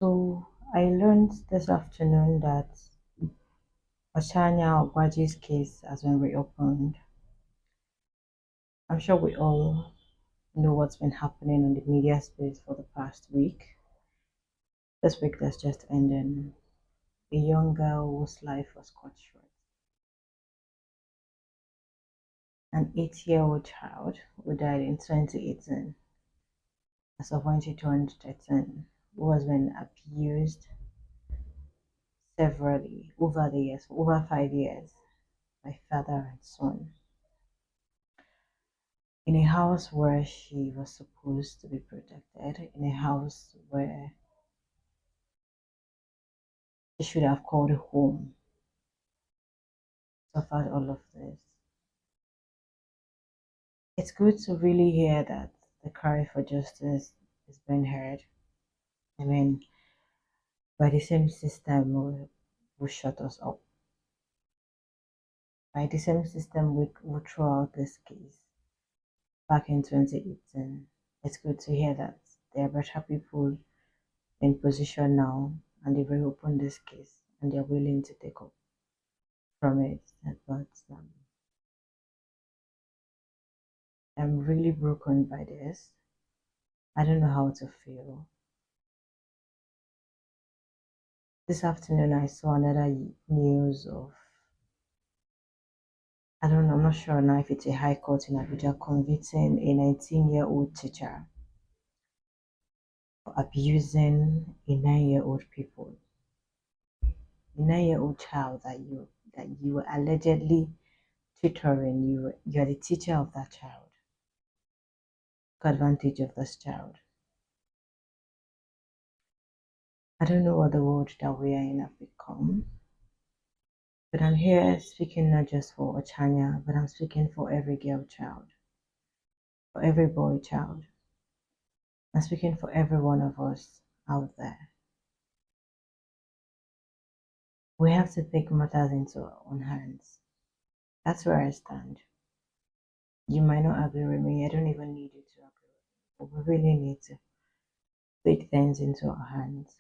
So I learned this afternoon that Oshanya Ogbaji's case has been reopened. I'm sure we all know what's been happening in the media space for the past week. This week that's just ended, a young girl whose life was cut short. An 8-year-old child who died in 2018, as of when she turned 13, who has been abused severally over the years, for over 5 years, by father and son, in a house where she was supposed to be protected, in a house where she should have called home, suffered all of this. It's good to really hear that the cry for justice is being heard. I mean, by the same system who shut us up, by the same system who threw out this case back in 2018. It's good to hear that there are better people in position now and they've reopened this case and they're willing to take up from it. But I'm really broken by this. I don't know how to feel. This afternoon I saw another news of, I don't know, I'm not sure now if it's a high court in Abuja convicting a 19-year-old teacher for abusing a 9-year-old pupil. A 9-year-old child that you were allegedly tutoring, you're the teacher of that child. Took advantage of this child. I don't know what the world that we are in have become, but I'm here speaking not just for Ochanya, but I'm speaking for every girl child, for every boy child. I'm speaking for every one of us out there. We have to take matters into our own hands. That's where I stand. You might not agree with me. I don't even need you to agree with me. But we really need to take things into our hands.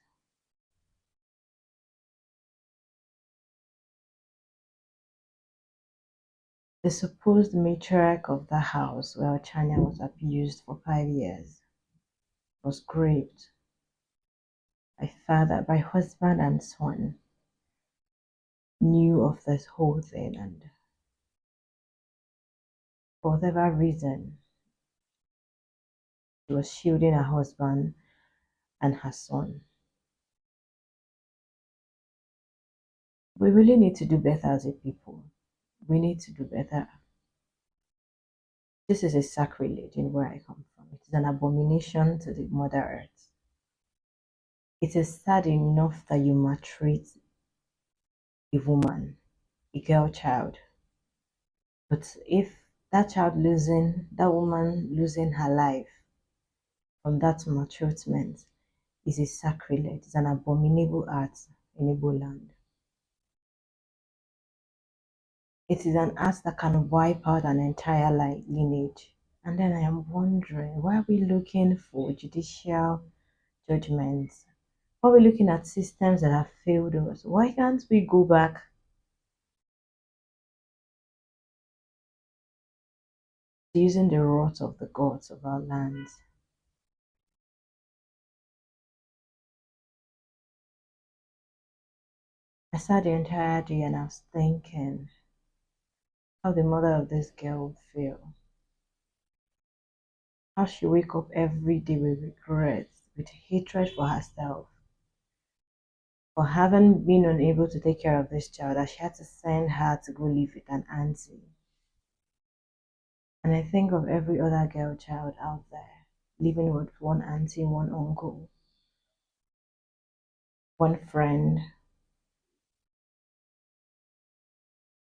The supposed matriarch of the house where Ochanya was abused for 5 years was raped by father, by husband and son, knew of this whole thing, and for whatever reason, she was shielding her husband and her son. We really need to do better as a people. We need to do better. This is a sacrilege in where I come from. It is an abomination to the Mother Earth. It is sad enough that you maltreat a woman, a girl child. But if that woman losing her life from that maltreatment is a sacrilege, it's an abominable act in Igbo land. It is an act that can wipe out an entire lineage. And then I am wondering, why are we looking for judicial judgments? Why are we looking at systems that have failed us? Why can't we go back to using the wrath of the gods of our lands? I sat the entire day and I was thinking how the mother of this girl would feel. How she wake up every day with regret, with hatred for herself, for having been unable to take care of this child, that she had to send her to go live with an auntie. And I think of every other girl child out there, living with one auntie, one uncle, one friend.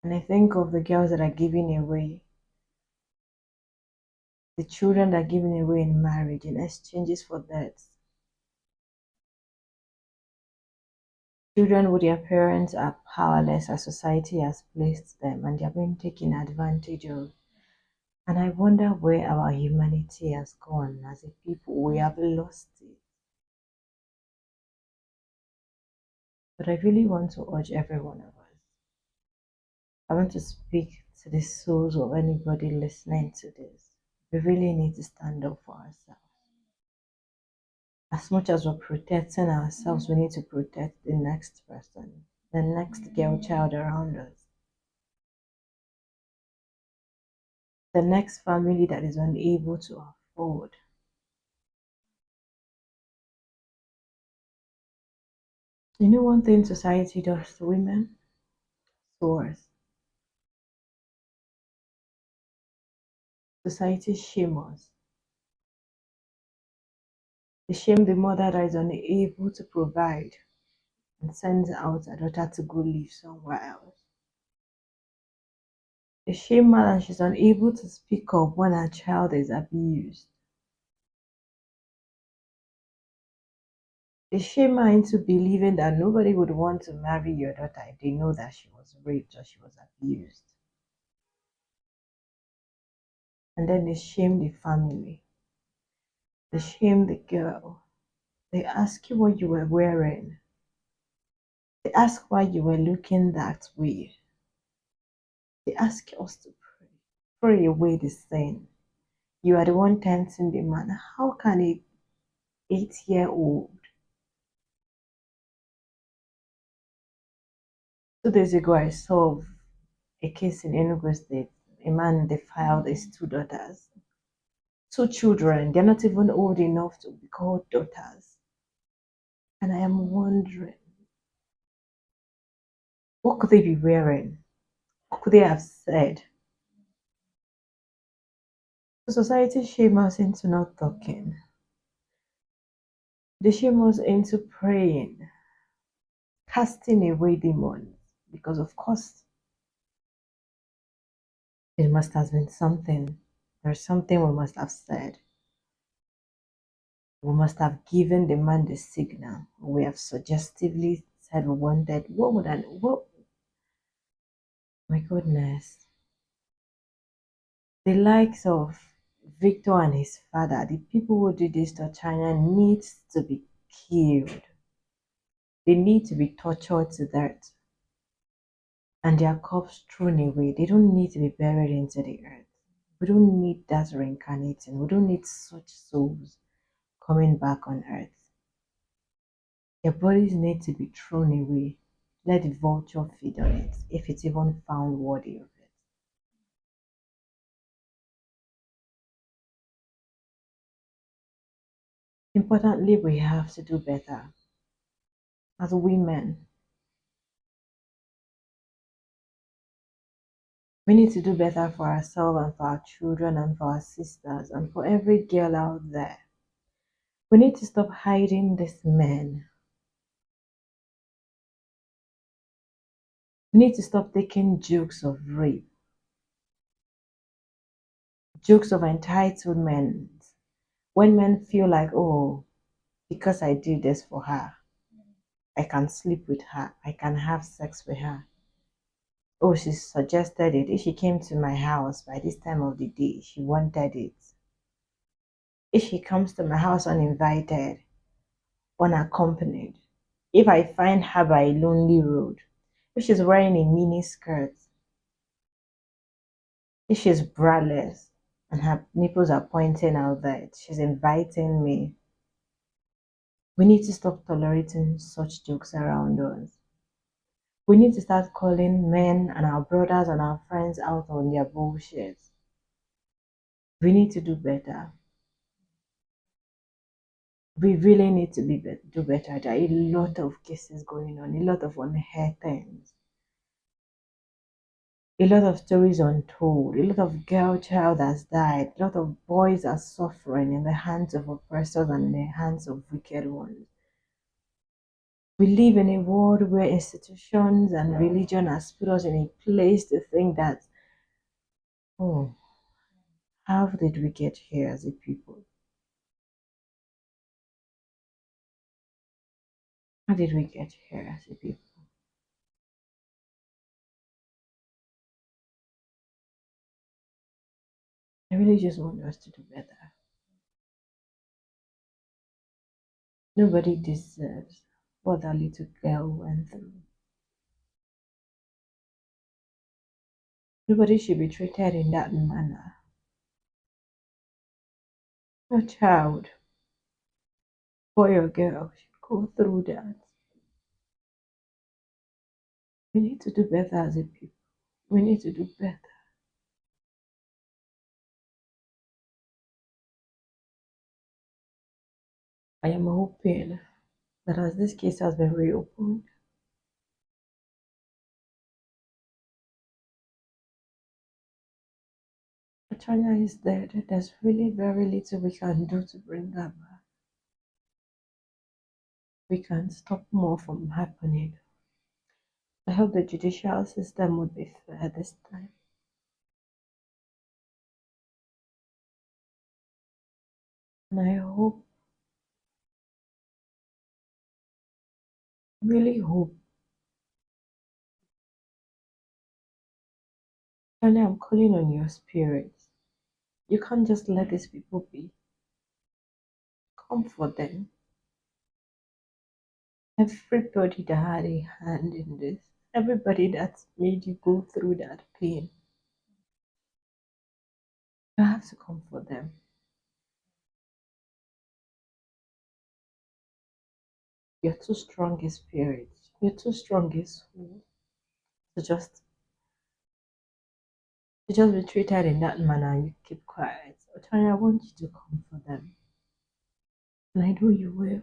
And I think of the girls that are giving away, the children that are given away in marriage in exchanges for death. Children who their parents are powerless as society has placed them and they are being taken advantage of. And I wonder where our humanity has gone as a people. We have lost it. But I really want to urge every one of us. I want to speak to the souls of anybody listening to this. We really need to stand up for ourselves. As much as we're protecting ourselves, we need to protect the next person, the next girl child around us, the next family that is unable to afford. You know one thing society does to women? Soars. Society shame us. They shame the mother that is unable to provide and sends out her daughter to go live somewhere else. They shame her and she's unable to speak up when her child is abused. They shame her into believing that nobody would want to marry your daughter if they know that she was raped or she was abused. And then they shame the family. They shame the girl. They ask you what you were wearing. They ask why you were looking that way. They ask us to pray. Pray away the sin. You are the one tempting the man. How can a 8-year-old? 2 days ago, I saw a case in Enugu State. A man defiled his 2 daughters. 2 children. They're not even old enough to be called daughters. And I am wondering, what could they be wearing? What could they have said? The society shame us into not talking. They shame us into praying, casting away demons. Because of course, it must have been something. There's something we must have said. We must have given the man the signal. We have suggestively said we wanted. What would I? What? My goodness. The likes of Victor and his father, the people who did this to China, needs to be killed. They need to be tortured to death and their corpse thrown away. They don't need to be buried into the earth. We don't need that reincarnating. We don't need such souls coming back on earth. Their bodies need to be thrown away. Let the vulture feed on it, if it's even found worthy of it. Importantly, we have to do better. As women, we need to do better for ourselves and for our children and for our sisters and for every girl out there. We need to stop hiding these men. We need to stop taking jokes of rape, jokes of entitlement. When men feel like, oh, because I do this for her, I can sleep with her, I can have sex with her. Oh, she suggested it. If she came to my house by this time of the day, she wanted it. If she comes to my house uninvited, unaccompanied, if I find her by a lonely road, if she's wearing a mini skirt, if she's braless and her nipples are pointing out that she's inviting me, we need to stop tolerating such jokes around us. We need to start calling men and our brothers and our friends out on their bullshit. We need to do better. We really need to do better. There are a lot of cases going on, a lot of unheard things, a lot of stories untold, a lot of girl child has died, a lot of boys are suffering in the hands of oppressors and in the hands of wicked ones. We live in a world where institutions and religion has put us in a place to think that, oh, how did we get here as a people? How did we get here as a people? I really just want us to do better. Nobody deserves what that little girl went through. Nobody should be treated in that manner. A child, boy or girl, should go through that. We need to do better as a people. We need to do better. I am hoping that as this case has been reopened, China is dead. There's really very little we can do to bring her back. We can stop more from happening. I hope the judicial system would be fair this time. And I hope, really hope, China, I'm calling on your spirit. You can't just let these people be. Comfort them. Everybody that had a hand in this, everybody that's made you go through that pain, you have to comfort them. You're too strong in spirit. You're too strong in soul to just be treated in that manner and you keep quiet. Ochanya, I want you to comfort them. And I know you will.